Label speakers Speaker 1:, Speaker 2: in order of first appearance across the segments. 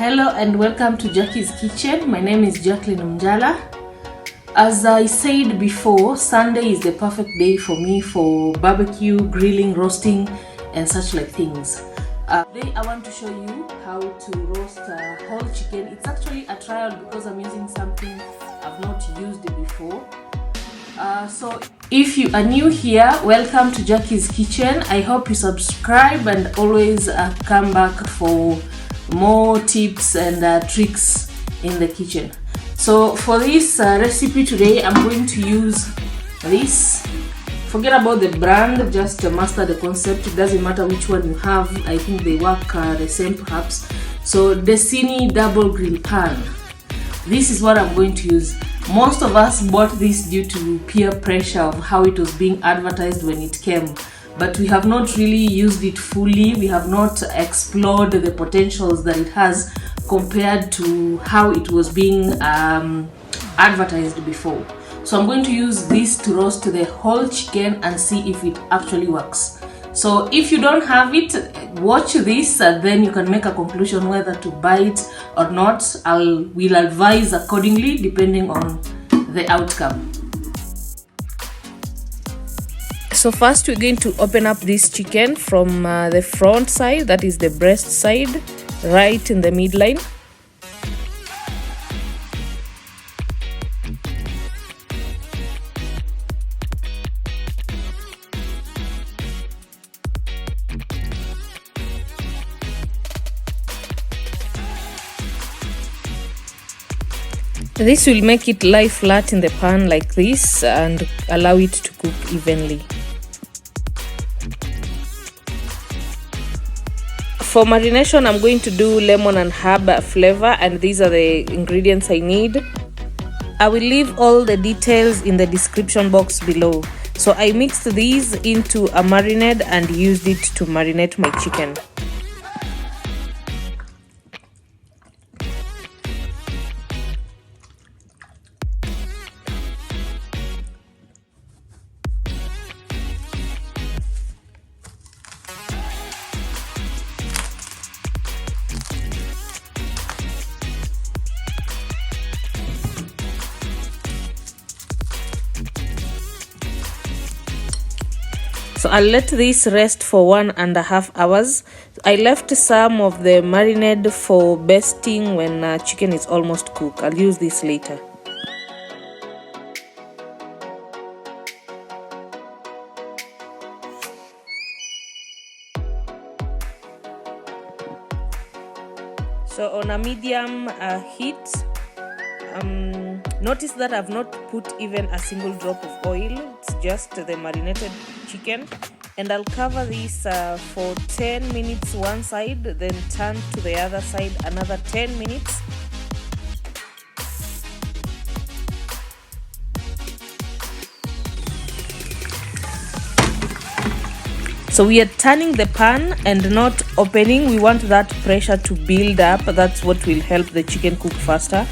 Speaker 1: Hello and welcome to Jackie's Kitchen. My name is Jacqueline Mjala. As I said before, Sunday is the perfect day for me for barbecue, grilling, roasting and such like things. Today I want to show you how to roast a whole chicken. It's actually a trial because I'm using something I've not used before. So if you are new here, welcome to Jackie's Kitchen. I hope you subscribe and always come back for more tips and tricks in the kitchen. So for this recipe today, I'm going to use this. Forget about the brand, just master the concept. It doesn't matter which one you have. I think they work the same perhaps. So Destiny double grill pan. This is what I'm going to use. Most of us bought this due to peer pressure of how it was being advertised when it came, but we have not really used it fully. We have not explored the potentials that it has compared to how it was being advertised before. So I'm going to use this to roast the whole chicken and see if it actually works. So if you don't have it, watch this and then you can make a conclusion whether to buy it or not. Will advise accordingly depending on the outcome. So first we're going to open up this chicken from the front side, that is the breast side, right in the midline. This will make it lie flat in the pan like this and allow it to cook evenly. For marination, I'm going to do lemon and herb flavor, and these are the ingredients I need. I will leave all the details in the description box below. So I mixed these into a marinade and used it to marinate my chicken. So I'll let this rest for 1.5 hours. I left some of the marinade for basting when chicken is almost cooked. I'll use this later. So on a medium heat, notice that I've not put even a single drop of oil. It's just the marinated chicken, and I'll cover this for 10 minutes one side, then turn to the other side another 10 minutes. So we are turning the pan and not opening. We want that pressure to build up. That's what will help the chicken cook faster.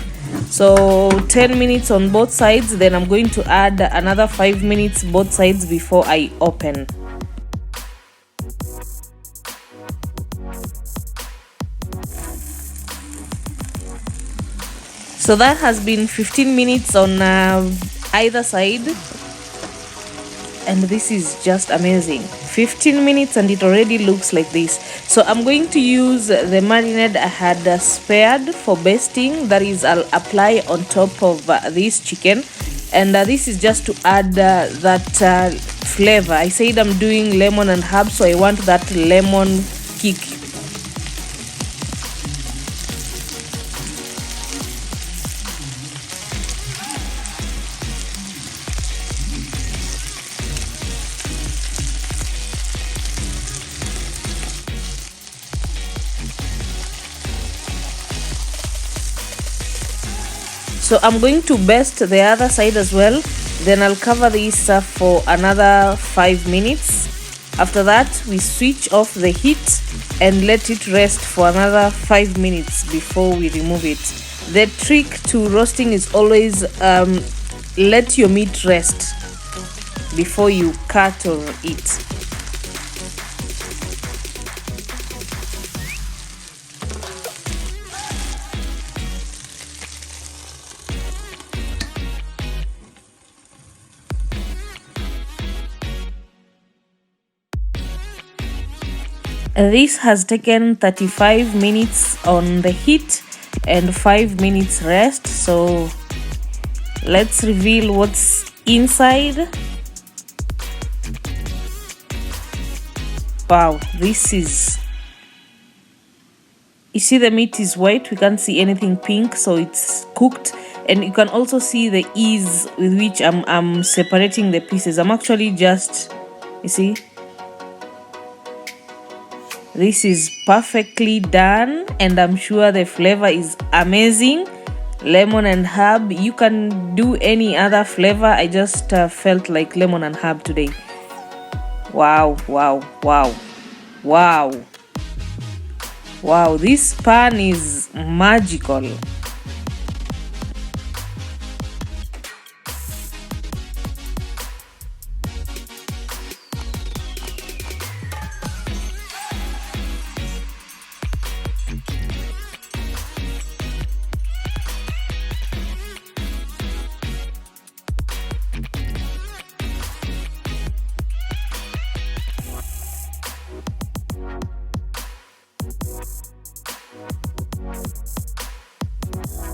Speaker 1: So 10 minutes on both sides, then I'm going to add another 5 minutes both sides before I open. So that has been 15 minutes on either side, and this is just amazing. 15 minutes and it already looks like this. So I'm going to use the marinade I had spared for basting. That is, I'll apply on top of this chicken, and this is just to add that flavor. I said I'm doing lemon and herb, so I want that lemon kick. So I'm going to baste the other side as well. Then I'll cover this for another 5 minutes. After that, we switch off the heat and let it rest for another 5 minutes before we remove it. The trick to roasting is always let your meat rest before you cut or eat. This has taken 35 minutes on the heat and 5 minutes rest. So let's reveal what's inside. Wow, this is, you see the meat is white, we can't see anything pink, so it's cooked. And you can also see the ease with which I'm separating the pieces. I'm actually just, you see, this is perfectly done, and I'm sure the flavor is amazing. Lemon and herb, you can do any other flavor. I just felt like lemon and herb today. Wow, wow, wow, wow, wow, this pan is magical.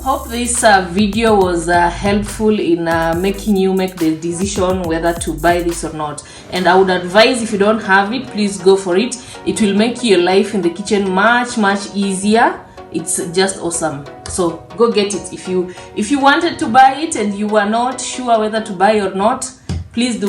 Speaker 1: Hope this video was helpful in making you make the decision whether to buy this or not. And I would advise, if you don't have it, please go for it. It will make your life in the kitchen much easier. It's just awesome. So go get it. If you wanted to buy it and you were not sure whether to buy or not, please do.